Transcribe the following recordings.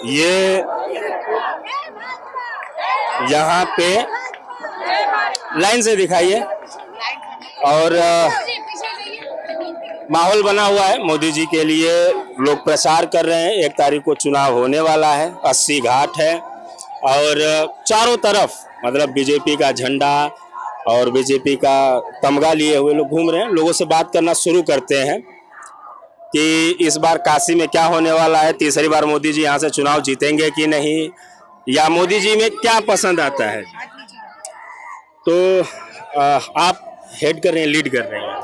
ये यहाँ पे लाइन से दिखाइए। और माहौल बना हुआ है मोदी जी के लिए, लोग प्रचार कर रहे हैं। 1 तारीख को चुनाव होने वाला है, 80 घाट है और चारों तरफ मतलब बीजेपी का झंडा और बीजेपी का तमगा लिए हुए लोग घूम रहे हैं। लोगों से बात करना शुरू करते हैं कि इस बार काशी में क्या होने वाला है, तीसरी बार मोदी जी यहाँ से चुनाव जीतेंगे कि नहीं, या मोदी जी में क्या पसंद आता है। तो आप हेड कर रहे हैं, लीड कर रहे हैं?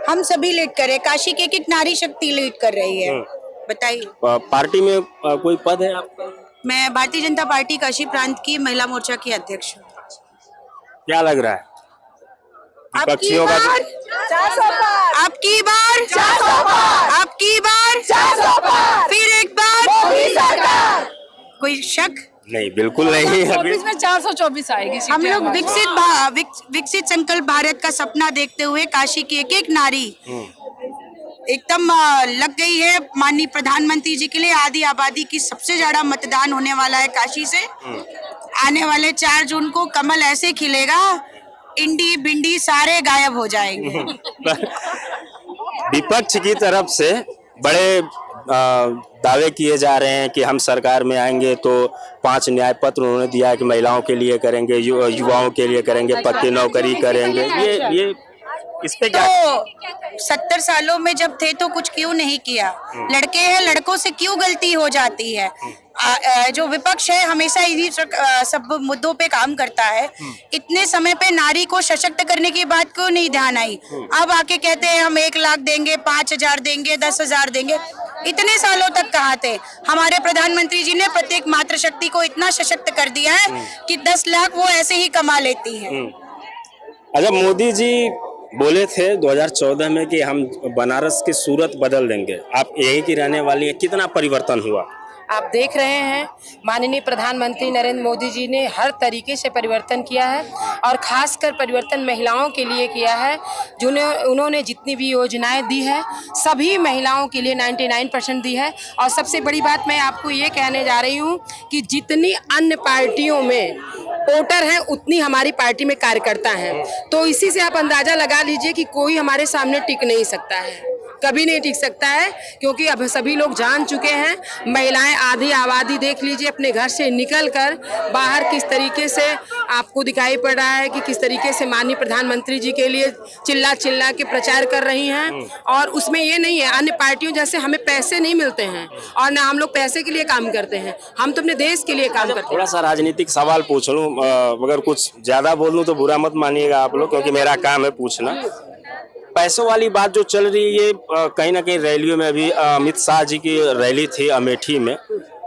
हम सभी लीड कर रहे हैं। काशी की एक नारी शक्ति लीड कर रही है। बताइए, पार्टी में कोई पद है आपका? मैं भारतीय जनता पार्टी काशी प्रांत की महिला मोर्चा की अध्यक्ष हूँ। क्या लग रहा है विपक्षियों का? आपकी बार 400 पार, आपकी बार 400 पार, फिर एक बार मोदी सरकार। कोई शक नहीं, बिल्कुल नहीं। अभी 24 में 424 आएगी। हम लोग विकसित संकल्प भारत का सपना देखते हुए काशी की एक एक नारी एकदम लग गई है माननीय प्रधानमंत्री जी के लिए। आधी आबादी की सबसे ज्यादा मतदान होने वाला है काशी से। आने वाले 4 जून को कमल ऐसे खिलेगा, इंडी बिंडी सारे गायब हो जाएंगे। विपक्ष की तरफ से बड़े दावे किए जा रहे हैं कि हम सरकार में आएंगे तो 5 न्याय पत्र उन्होंने दिया है कि महिलाओं के लिए करेंगे, युवाओं के लिए करेंगे, पक्की नौकरी करेंगे। ये इस पे क्या? तो 70 सालों में जब थे तो कुछ क्यों नहीं किया? लड़के हैं, लड़कों से क्यों गलती हो जाती है? जो विपक्ष है हमेशा इन्हीं सब मुद्दों पे काम करता है। इतने समय पे नारी को सशक्त करने की बात क्यों नहीं ध्यान आई? अब आके कहते हैं हम 1 लाख देंगे, 5,000 देंगे, 10,000 देंगे। इतने सालों तक कहाँ थे? हमारे प्रधानमंत्री जी ने प्रत्येक मातृशक्ति को इतना सशक्त कर दिया है कि 10 लाख वो ऐसे ही कमा लेती है। अच्छा, मोदी जी बोले थे 2014 में कि हम बनारस की सूरत बदल देंगे। आप यहीं की रहने वाली हैं, कितना परिवर्तन हुआ? आप देख रहे हैं माननीय प्रधानमंत्री नरेंद्र मोदी जी ने हर तरीके से परिवर्तन किया है और खासकर परिवर्तन महिलाओं के लिए किया है। उन्होंने जितनी भी योजनाएं दी है सभी महिलाओं के लिए 99% दी है। और सबसे बड़ी बात मैं आपको ये कहने जा रही हूँ कि जितनी अन्य पार्टियों में वोटर हैं उतनी हमारी पार्टी में कार्यकर्ता हैं। तो इसी से आप अंदाजा लगा लीजिए कि कोई हमारे सामने टिक नहीं सकता है, कभी नहीं टिक सकता है, क्योंकि अब सभी लोग जान चुके हैं। महिलाएं आधी आबादी देख लीजिए अपने घर से निकलकर बाहर किस तरीके से आपको दिखाई पड़ रहा है कि किस तरीके से माननीय प्रधानमंत्री जी के लिए चिल्ला चिल्ला के प्रचार कर रही हैं। और उसमें ये नहीं है अन्य पार्टियों जैसे हमें पैसे नहीं मिलते हैं और ना हम लोग पैसे के लिए काम करते हैं, हम तो अपने देश के लिए काम करते हैं। थोड़ा सा राजनीतिक सवाल पूछ लूं, अगर कुछ ज्यादा बोल लूं तो बुरा मत मानिएगा आप लोग, क्योंकि मेरा काम है पूछना। पैसों वाली बात जो चल रही है, ये कहीं ना कहीं रैलियों में अभी अमित शाह जी की रैली थी अमेठी में,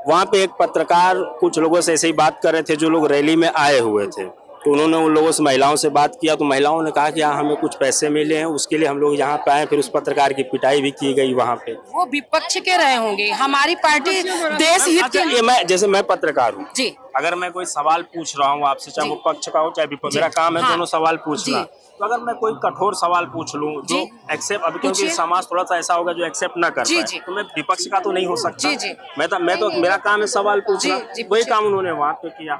वहाँ पे एक पत्रकार कुछ लोगों से ऐसे ही बात कर रहे थे जो लोग रैली में आए हुए थे। तो उन्होंने उन लोगों से महिलाओं से बात किया तो महिलाओं ने कहा कि हाँ हमें कुछ पैसे मिले हैं, उसके लिए हम लोग यहाँ पे आए। फिर उस पत्रकार की पिटाई भी की गई वहाँ पे। वो विपक्ष के रहे होंगे, हमारी पार्टी देश हित के लिए। मैं पत्रकार हूँ जी, अगर मैं कोई सवाल पूछ रहा हूँ आपसे, चाहे वो पक्ष का हो चाहे विपक्ष, मेरा काम है दोनों सवाल पूछना। तो अगर मैं कोई कठोर सवाल पूछ लूं जो एक्सेप्ट, अभी क्योंकि समाज थोड़ा सा ऐसा होगा जो एक्सेप्ट ना कर पाए, तो मैं विपक्ष का तो नहीं हो सकता। मैं तो मेरा काम है सवाल पूछना, वही काम उन्होंने वहाँ पे किया।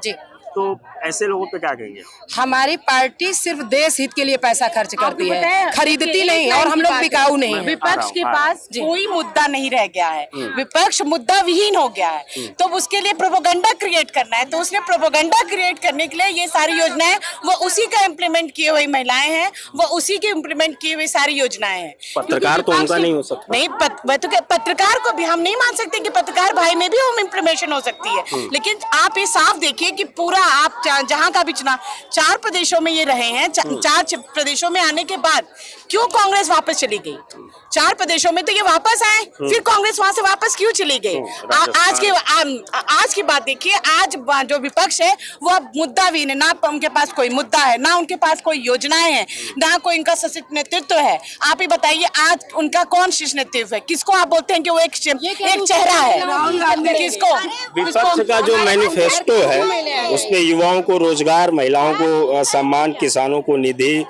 तो ऐसे लोगों पे क्या कहेंगे? हमारी पार्टी सिर्फ देश हित के लिए पैसा खर्च करती है, खरीदती नहीं, और हम लोग बिकाऊ नहीं। विपक्ष के पास कोई मुद्दा नहीं रह गया है, विपक्ष मुद्दा विहीन हो गया है। तो उसके लिए प्रोपेगेंडा क्रिएट करना है, तो उसने प्रोपेगेंडा क्रिएट करने के लिए ये सारी योजनाएं, वो उसी का इम्प्लीमेंट किए हुई महिलाएं हैं, वो उसी के इम्प्लीमेंट किए हुई सारी योजनाएं हैं। पत्रकार तो उनका नहीं हो सकता। नहीं, पत्रकार को भी हम नहीं मान सकते कि पत्रकार भाई में भी होम इम्प्लीमेंटेशन हो सकती है। लेकिन आप ये साफ देखिए कि पूरा आप जहां का भी चुनाव 4 प्रदेशों में ये रहे हैं, 4 प्रदेशों में आने के बाद क्यों कांग्रेस वापस चली गई? 4 प्रदेशों में तो ये वापस आए, फिर कांग्रेस वहां से वापस क्यों चली गई? आज की बात देखिए, आज जो विपक्ष है वो अब मुद्दाविहीन है, ना उनके पास कोई मुद्दा है, ना उनके पास कोई योजनाएं हैं, ना कोई इनका सशक्त नेतृत्व है। आप ही बताइए आज उनका कौन शीर्ष नेतृत्व है? किसको आप बोलते हैं कि वो एक चेहरा है? किसको? विपक्ष का जो मैनिफेस्टो है उसमें युवाओं को रोजगार, महिलाओं को सम्मान, किसानों को निधि,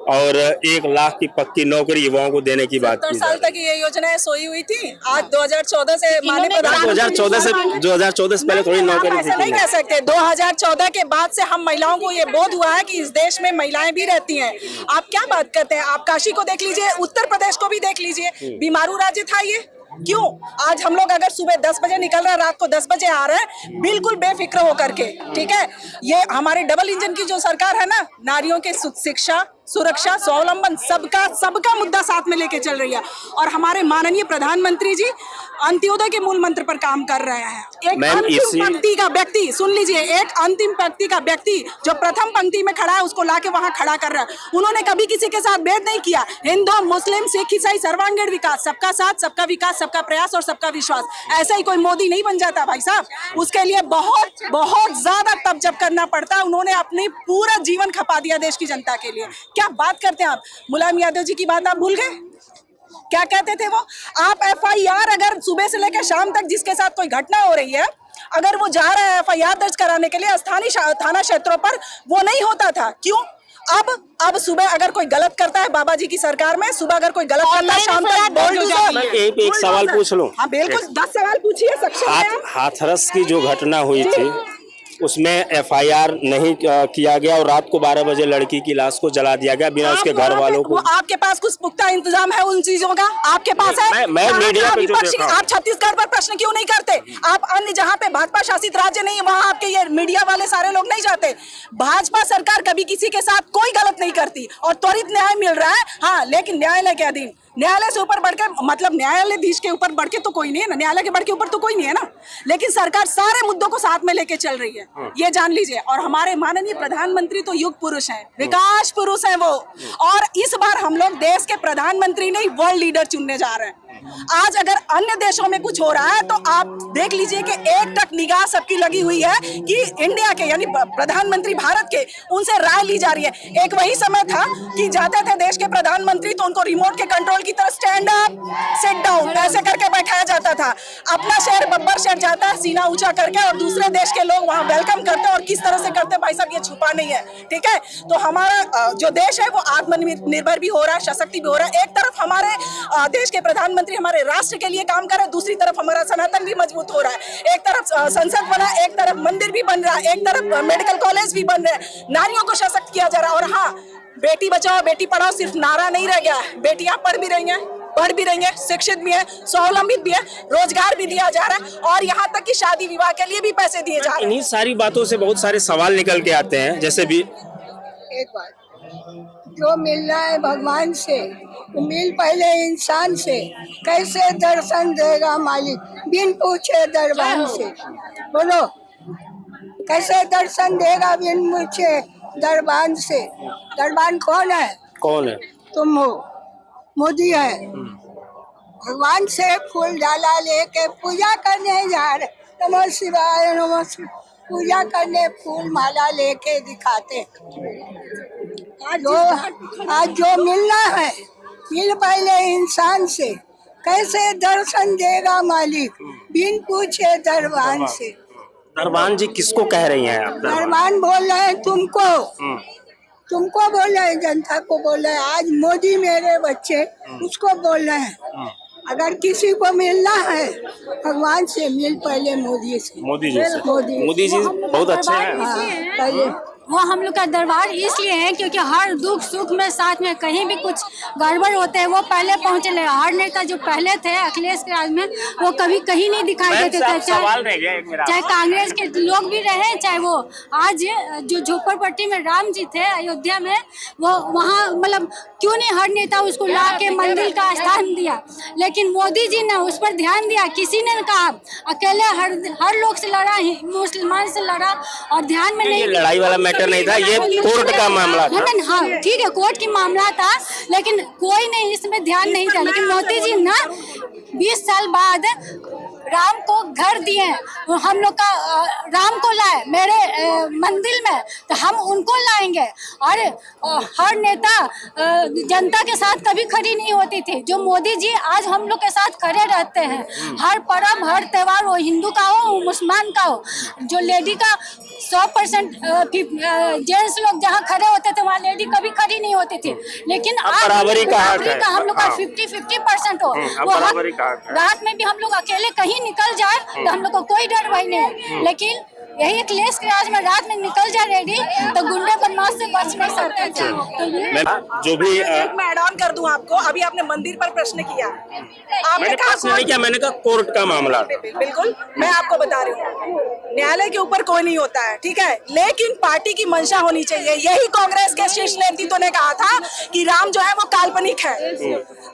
और 1 लाख की पक्की नौकरी युवाओं को देने की बात की 70 साल तक ये योजनाएं सोई हुई थी। आज 2014 से माननीय प्रधानमंत्री 2014 से पहले थोड़ी नौकरी हम ऐसा नहीं कह सकते। 2014 के बाद से हम महिलाओं को ये बोध हुआ है कि इस देश में महिलाएं भी रहती हैं। आप क्या बात करते हैं? आप काशी को देख लीजिए, उत्तर प्रदेश को भी देख लीजिए, बीमारू राज्य था ये। क्यों आज हम लोग अगर सुबह 10 बजे निकल रहे हैं, रात को 10 बजे आ रहे हैं, बिल्कुल बेफिक्र होकर के, ठीक है। ये हमारे डबल इंजन की जो सरकार है ना, नारियों के शिक्षा, सुरक्षा, स्वावलंबन, सबका मुद्दा साथ में लेके चल रही है। और हमारे माननीय प्रधानमंत्री जी अंत्योदय के मूल मंत्र पर काम कर रहे हैं। एक अंतिम पंक्ति का व्यक्ति, सुन लीजिए, एक अंतिम पंक्ति का व्यक्ति जो प्रथम पंक्ति में खड़ा है उसको लाके वहां खड़ा कर रहा है। उन्होंने कभी किसी के साथ भेद नहीं किया। हिंदू, मुस्लिम, सिख, ईसाई, सर्वांगीण विकास, सबका साथ, सबका विकास, सबका प्रयास और सबका विश्वास। ऐसा ही कोई मोदी नहीं बन जाता भाई साहब। उसके लिए बहुत बहुत ज्यादा तप जप करना पड़ता है। उन्होंने अपनी पूरा जीवन खपा दिया देश की जनता के लिए। क्या बात करते हैं आप? मुलायम यादव जी की बात आप भूल गए? क्या कहते थे वो? आप FIR अगर सुबह से लेकर शाम तक जिसके साथ कोई घटना हो रही है, अगर वो जा रहा है FIR दर्ज कराने के लिए स्थानीय थाना क्षेत्रों पर, वो नहीं होता था। क्यों? अब सुबह अगर कोई गलत करता है, बाबा जी की सरकार में सुबह अगर कोई गलत करता है, शाम तक मैं एक सवाल पूछ लूं? हाँ बिल्कुल, 10 सवाल पूछिए। सक्षम है आप? हाथरस की जो घटना हुई थी उसमें FIR नहीं किया गया और रात को 12 बजे लड़की की लाश को जला दिया गया बिना उसके घर वालों को। आपके पास कुछ पुख्ता इंतजाम है उन चीजों का? आपके पास है? मैं मीडिया पे जो देखा हूं। आप छत्तीसगढ़ पर प्रश्न क्यों नहीं करते? आप अन्य जहां पे भाजपा शासित राज्य नहीं है वहां आपके ये मीडिया वाले सारे लोग नहीं जाते। भाजपा सरकार कभी किसी के साथ कोई गलत नहीं करती और त्वरित न्याय मिल रहा है। हाँ, लेकिन न्यायालय के अधीन, न्यायालय से ऊपर बढ़ के, मतलब न्यायालयधीश के ऊपर बढ़ के तो कोई नहीं है ना, न्यायालय के बढ़ के ऊपर तो कोई नहीं है ना। लेकिन सरकार सारे मुद्दों को साथ में लेके चल रही है, ये जान लीजिए। और हमारे माननीय प्रधानमंत्री तो युग पुरुष हैं, विकास पुरुष हैं वो। और इस बार हम लोग देश के प्रधानमंत्री नहीं, वर्ल्ड लीडर चुनने जा रहे हैं। आज अगर अन्य देशों में कुछ हो रहा है तो आप देख लीजिए कि एक टक निगाह सबकी लगी हुई है कि इंडिया के यानी प्रधानमंत्री भारत के, उनसे राय ली जा रही है। एक वही समय था कि जाते थे देश के प्रधानमंत्री तो उनको रिमोट के कंट्रोल की तरह स्टैंड अप, सिट डाउन ऐसे करके बैठाया जाता था। अपना शहर बब्बर शहर जाता है सीना ऊंचा करके और दूसरे देश के लोग वहां वेलकम करते हैं। और किस तरह से करते भाई साहब ये छुपा नहीं है, ठीक है। तो हमारा जो देश है वो आत्मनिर्भर भी हो रहा है, सशक्त भी हो रहा है। एक तरफ हमारे देश के प्रधानमंत्री हमारे राष्ट्र के लिए काम कर रहे हैं, दूसरी तरफ हमारा सनातन भी मजबूत हो रहा है। एक तरफ संसद बना, एक तरफ मंदिर भी बन रहा है, एक तरफ मेडिकल कॉलेज भी बन रहे हैं, नारियों को सशक्त किया जा रहा है। और हाँ, बेटी बचाओ बेटी पढ़ाओ सिर्फ नारा नहीं रह गया, बेटियां पढ़ भी रही हैं, शिक्षित भी है, स्वावलंबित भी है, रोजगार भी दिया जा रहा है और यहाँ तक कि शादी विवाह के लिए भी पैसे दिए जा रहे हैं। इन्हीं सारी बातों से बहुत सारे सवाल निकल के आते हैं। जैसे भी एक बात, जो मिल रहा है भगवान से वो मिल पहले इंसान से। कैसे दर्शन देगा मालिक बिन पूछे दरबान से? बोलो, कैसे दर्शन देगा बिन पूछे दरबान से? दरबान कौन है? कौन है? तुम हो, मोदी है। भगवान से फूल डाला लेके पूजा करने जा रहे, नमः शिवाय नमः शिवाय, पूजा करने फूल माला लेके दिखाते। आज जो मिलना है मिल पहले इंसान से। कैसे दर्शन देगा मालिक बिन पूछे दरबान से? दरबान जी किसको कह रही हैं आप? दरबान बोल रहे हैं तुमको बोल रहे हैं, जनता को बोल रहे हैं। आज मोदी मेरे बच्चे उसको बोल रहे हैं। अगर किसी को मिलना है भगवान से मिल पहले मोदी से। मोदी जी बहुत अच्छे हैं। वो हम लोग का दरबार इसलिए है क्योंकि हर दुख सुख में साथ में, कहीं भी कुछ गड़बड़ होते हैं वो पहले पहुंचे। हर नेता जो पहले थे अखिलेश के राज में वो कभी कहीं नहीं दिखाई देते थे, चाहे कांग्रेस के लोग भी रहे, चाहे वो आज जो झोपड़पट्टी में राम जी थे अयोध्या में, वो वहाँ मतलब क्यों नहीं हर नेता उसको ला के मंदिर का स्थान दिया। लेकिन मोदी जी ने उस पर ध्यान दिया। किसी ने कहा अकेले हर लोग से लड़ा, मुसलमान से लड़ा और ध्यान में नहीं, लड़ाई वाला मैटर नहीं था, ये कोर्ट का मामला था। हाँ ठीक है, कोर्ट की मामला था, लेकिन कोई ने इसमें ध्यान नहीं दिया। लेकिन मोदी जी ना 20 साल बाद राम को घर दिए, हम लोग का राम को लाए मेरे मंदिर में, तो हम उनको लाएंगे। और हर नेता जनता के साथ कभी खड़ी नहीं होती थी, जो मोदी जी आज हम लोग के साथ खड़े रहते हैं। हर पर्व हर त्योहार, वो हिंदू का हो वो मुसलमान का हो, जो लेडी का 100% जेंट्स लोग जहाँ खड़े होते थे वहाँ लेडी कभी खड़ी नहीं होती थी, लेकिन आज बराबरी का हम लोग का 50-50% हो। वो रात में भी हम लोग अकेले कहीं निकल जाए तो हम लोग को कोई डर भय नहीं है, लेकिन यही अखिलेश के राज में रात में निकल जाए रेडी तो गुंडे बदमाश से बच नहीं सकते थे। तो ये जो भी मैं ऐड ऑन कर दूं आपको, अभी आपने मंदिर पर प्रश्न किया, मैंने प्रश्न नहीं किया, मैंने कहा कोर्ट का मामला। बिल्कुल मैं आपको बता रही हूँ, न्यायालय के ऊपर कोई नहीं होता है, ठीक है, लेकिन पार्टी की मंशा होनी चाहिए। यही कांग्रेस के शीर्ष नेतृत्व ने कहा था कि राम जो है वो काल्पनिक है।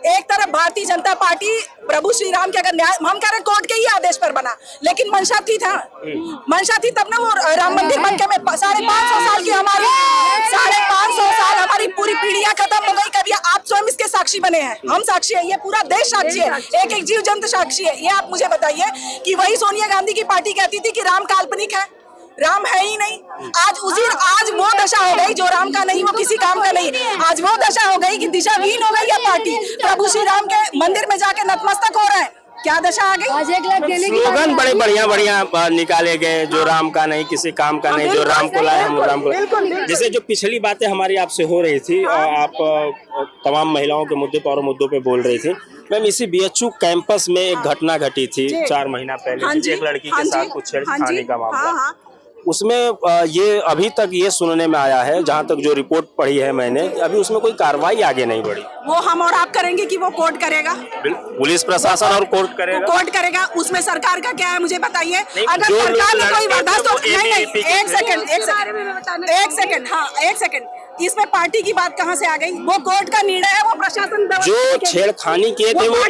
एक तरफ भारतीय जनता पार्टी प्रभु श्री राम के, अगर न्याय हम कह रहे कोर्ट के ही आदेश पर बना, लेकिन मंशा थी तब ना वो राम मंदिर बनके में 550 साल की हमारी 550 साल हमारी पूरी पीढ़ियां खत्म हो गई। कभी आप स्वयं इसके साक्षी बने हैं, हम साक्षी है, ये पूरा देश साक्षी है, एक एक जीव जंतु साक्षी है। ये आप मुझे बताइए कि वही सोनिया गांधी की पार्टी कहती थी कि राम काल्पनिक है, राम है ही नहीं। आज वो दशा हो गई, जो राम का नहीं वो किसी काम का नहीं। आज वो दशा हो गई कि दिशाहीन हो गई है पार्टी, प्रभु श्री राम के मंदिर में जाके नतमस्तक हो रहे हैं। क्या दशा आ गई? आज 1 लाख देने की स्लोगन बड़े बढ़िया निकाले गए, जो राम का नहीं किसी काम का नहीं, जो राम को लाए हम राम को। जैसे जो पिछली बातें हमारी आपसे हो रही थी, आप तमाम महिलाओं के मुद्दे पर और मुद्दों पे बोल रही थी। मैम, इसी बीएचयू कैंपस में एक घटना घटी थी 4 महीना पहले, एक लड़की के साथ कुछ छेड़खानी का मामला। उसमें ये अभी तक ये सुनने में आया है, जहाँ तक जो रिपोर्ट पढ़ी है मैंने, अभी उसमें कोई कार्रवाई आगे नहीं बढ़ी। वो हम और आप करेंगे कि वो कोर्ट करेगा? पुलिस प्रशासन और कोर्ट करेगा। कोर्ट करेगा, उसमें सरकार का क्या है मुझे बताइए। अगर सरकार ने कोई बर्दाश्त नहीं, एक सेकंड, इसमें पार्टी की बात कहाँ से आ गई? वो कोर्ट का निर्णय है, वो प्रशासन जो छेड़खानी किए थे वो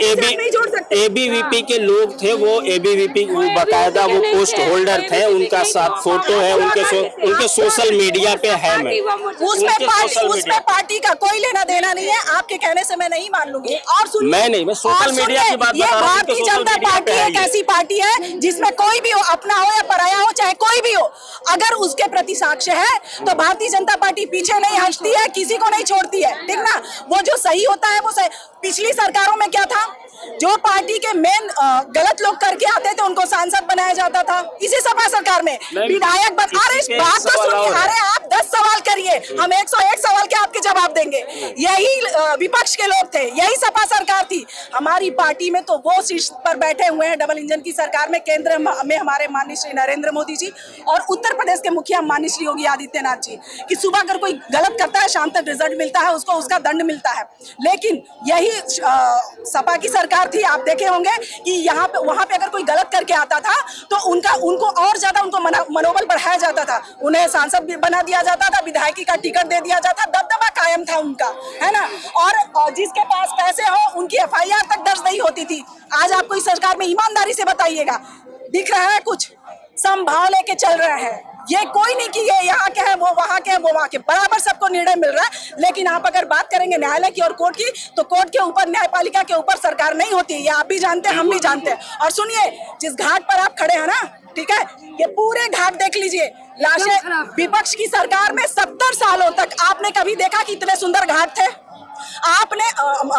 एबीवीपी के लोग थे, वो एबीवीपी बकायदा वो पोस्ट होल्डर थे, उनका साथ फोटो है, उनके सोशल मीडिया पे है। मैं उसमें पार्टी का कोई लेना देना नहीं है, आपके कहने से मैं नहीं मान लूंगी। और सुनिए, मैं सोशल मीडिया की बात बता रहा हूं। भारतीय जनता पार्टी एक ऐसी पार्टी है जिसमें कोई भी हो, अपना हो या पराया हो, चाहे कोई भी हो, अगर उसके प्रति साक्ष्य है तो भारतीय जनता पार्टी पीछे नहीं हटती है, किसी को नहीं छोड़ती है, ठीक ना। वो जो सही होता है वो सही। पिछली सरकारों में क्या था, जो पार्टी के मेन गलत लोग करके आते थे उनको सांसद बनाया जाता था। इसी सपा सरकार में विधायक बना। अरे बात तो सुनिए, अरे आप 10 सवाल करिए, हम 101 सवाल के आपके जवाब देंगे। यही विपक्ष के लोग थे, यही सपा सरकार थी। हमारी पार्टी में तो वो शीर्ष पर बैठे हुए हैं डबल इंजन की सरकार में, केंद्र में हमारे माननीय श्री नरेंद्र मोदी जी और उत्तर प्रदेश के मुखिया माननीय श्री योगी आदित्यनाथ जी, कि सुबह अगर कोई गलत करता है शाम तक रिजल्ट मिलता है, उसको उसका दंड मिलता है। लेकिन यही सपा की सरकार थी, आप देखे होंगे कि यहाँ पे वहाँ पे अगर कोई गलत करके आता था तो उनको और ज्यादा उनको मनोबल बढ़ाया जाता था, उन्हें सांसद बना दिया जाता था, विधायकी का टिकट दे दिया जाता, दबदबा कायम था उनका, है ना। और जिसके पास पैसे हो उनकी FIR तक दर्ज नहीं होती थी। आज आपको इस सरकार में ईमानदारी से बताइएगा, दिख रहा है कुछ? संभाल लेके चल रहे हैं। ये कोई नहीं कि ये यहाँ के हैं, वो वहाँ के हैं, वो वहाँ के, बराबर सबको निर्णय मिल रहा है। लेकिन आप अगर बात करेंगे न्यायालय की और कोर्ट की, तो कोर्ट के ऊपर, न्यायपालिका के ऊपर सरकार नहीं होती है। ये आप भी जानते हैं, हम भी जानते हैं। और सुनिए, जिस घाट पर आप खड़े हैं ना, ठीक है, ये पूरे घाट देख लीजिए, लाशें। विपक्ष की सरकार में 70 सालों तक आपने कभी देखा कि इतने सुंदर घाट थे? आपने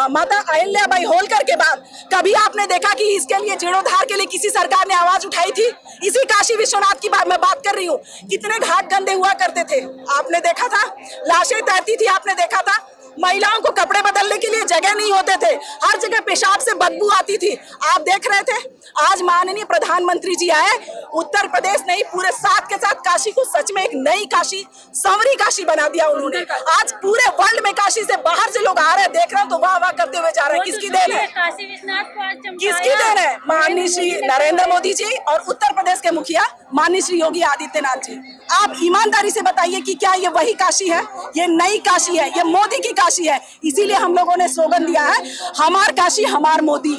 माता अहिल्याबाई होलकर के बाद कभी आपने देखा कि इसके लिए जीर्णोद्धार के लिए किसी सरकार ने आवाज उठाई थी? इसी काशी विश्वनाथ की मैं बात कर रही हूँ। कितने घाट गंदे हुआ करते थे, आपने देखा था? लाशें तैरती थी, आपने देखा था? महिलाओं को कपड़े बदलने के लिए जगह नहीं होते थे, हर जगह पेशाब से बदबू आती थी, आप देख रहे थे। आज माननीय प्रधानमंत्री जी आए, उत्तर प्रदेश नहीं पूरे साथ के साथ काशी को सच में एक नई काशी, संवरी काशी बना दिया उन्होंने। आज पूरे वर्ल्ड में काशी से बाहर से लोग आ रहे हैं, देख रहे हैं तो वाह वाह करते हुए जा रहे हैं। किसकी देन है? किसकी देन है? माननीय श्री नरेंद्र मोदी जी और उत्तर प्रदेश के मुखिया माननीय श्री योगी आदित्यनाथ जी। आप ईमानदारी से बताइए कि क्या ये वही काशी है? ये नई काशी है, ये मोदी की काशी है। इसीलिए हम लोगों ने स्लोगन दिया है, हमार काशी हमार मोदी।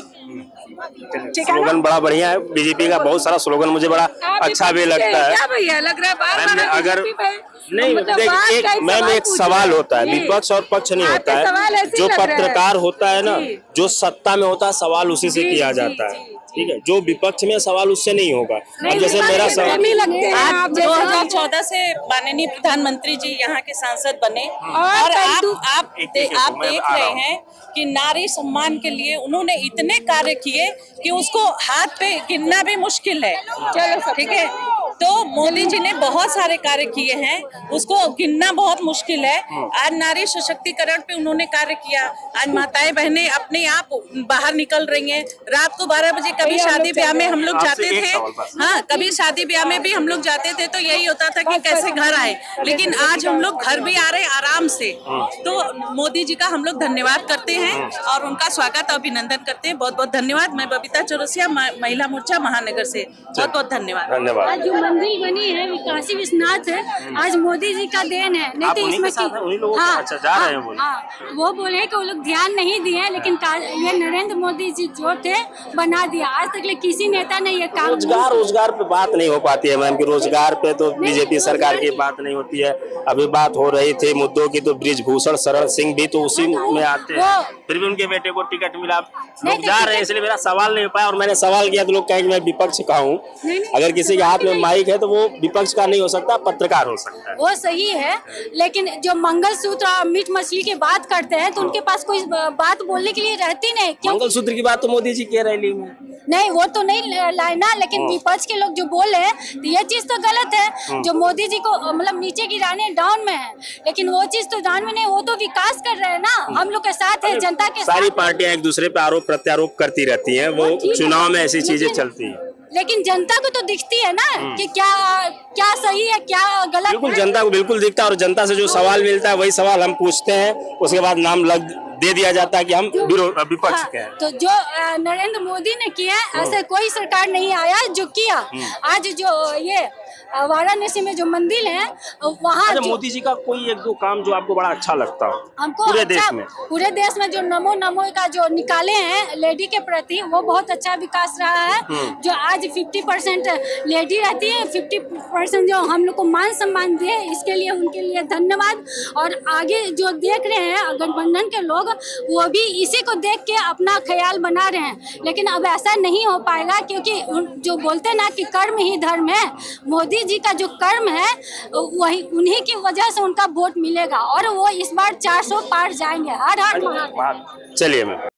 स्लोगन बड़ा बढ़िया है, बीजेपी का बहुत सारा स्लोगन मुझे बड़ा अच्छा भी लगता है। क्या भैया लग रहा है अगर नहीं, मैम एक सवाल होता है, विपक्ष और पक्ष नहीं होता है। जो पत्रकार होता है ना, जो सत्ता में होता है, सवाल उसी से किया जाता है। ठीक है, जो विपक्ष में सवाल उससे नहीं होगा। अब जैसे मेरा सवाल आप 2014 से माननीय प्रधानमंत्री जी यहाँ के सांसद बने और आप देख रहे हैं कि नारी सम्मान के लिए उन्होंने इतने कार्य किए कि उसको हाथ पे गिनना भी मुश्किल है। चलो ठीक है, तो मोदी जी ने बहुत सारे कार्य किए हैं, उसको गिनना बहुत मुश्किल है। आज नारी सशक्तिकरण पे उन्होंने कार्य किया। आज माताएं बहनें अपने आप बाहर निकल रही हैं। रात को 12 बजे कभी शादी ब्याह में हम लोग जाते थे, हाँ कभी शादी ब्याह में भी हम लोग जाते थे, तो यही होता था कि कैसे घर आए, लेकिन आज हम लोग घर भी आ रहे हैं आराम से। तो मोदी जी का हम लोग धन्यवाद करते हैं और उनका स्वागत और अभिनंदन करते हैं। बहुत बहुत धन्यवाद। मैं बबीता चौरसिया, महिला मोर्चा महानगर से। बहुत बहुत धन्यवाद। आज जो मंदिर बनी है काशी विश्वनाथ है, आज मोदी जी का देन है। नहीं तो इसमें वो बोले कि वो लोग ध्यान नहीं दिए, लेकिन ये नरेंद्र मोदी जी जो थे बना दिया। आज तक किसी नेता ने ये काम रोजगार पे बात नहीं हो पाती है मैम, कि रोजगार पे तो बीजेपी सरकार की बात नहीं होती है। अभी बात हो रही थी मुद्दों की, तो बृजभूषण शरण सिंह भी तो उसी में आते हैं, फिर भी उनके बेटे को टिकट मिला। लोग जा रहे हैं, इसलिए मेरा सवाल नहीं हो पाया। और मैंने सवाल किया तो लोग कहेंगे मैं विपक्ष का हूँ। अगर किसी के हाथ में माइक है तो वो विपक्ष का नहीं हो सकता, पत्रकार हो सकता है। वो सही है, लेकिन जो मंगलसूत्र और मीट मछली की बात करते हैं तो उनके पास कोई बात बोलने के लिए रहती नहीं। मंगलसूत्र की बात तो मोदी जी की रैली में नहीं, वो तो नहीं लाए ना, लेकिन विपक्ष के लोग जो बोल रहे हैं तो ये चीज तो गलत है। जो मोदी जी को मतलब नीचे गिराने डाउन में है, लेकिन वो चीज तो डाउन में नहीं, वो तो विकास कर रहे हैं ना, हम लोग के साथ है, जनता के साथ। सारी पार्टियां एक दूसरे पे आरोप प्रत्यारोप करती रहती हैं, वो चुनाव में ऐसी चीजें चलती हैं, लेकिन जनता को तो दिखती है ना कि क्या सही है क्या गलत। बिल्कुल जनता को बिल्कुल दिखता है, और जनता से जो सवाल मिलता है वही सवाल हम पूछते हैं, उसके बाद नाम दे दिया जाता है कि हम विपक्ष के हैं। तो जो नरेंद्र मोदी ने किया ऐसे कोई सरकार नहीं आया जो किया। आज जो ये वाराणसी में जो मंदिर है वहाँ मोदी जी का कोई एक दो काम जो आपको बड़ा अच्छा लगता हो हमको पूरे देश में जो नमो का जो निकाले हैं लेडी के प्रति, वो बहुत अच्छा विकास रहा है। जो आज 50% लेडी रहती है, 50% जो हम लोग को मान सम्मान दिए, इसके लिए उनके लिए धन्यवाद। और आगे जो देख रहे हैं गठबंधन के लोग, वो भी इसी को देख के अपना ख्याल बना रहे हैं, लेकिन अब ऐसा नहीं हो पाएगा, क्योंकि जो बोलते ना कि कर्म ही धर्म है, मोदी जी का जो कर्म है वही उन्हीं की वजह से उनका वोट मिलेगा, और वो इस बार 400 पार जाएंगे। हर चलिए मैम।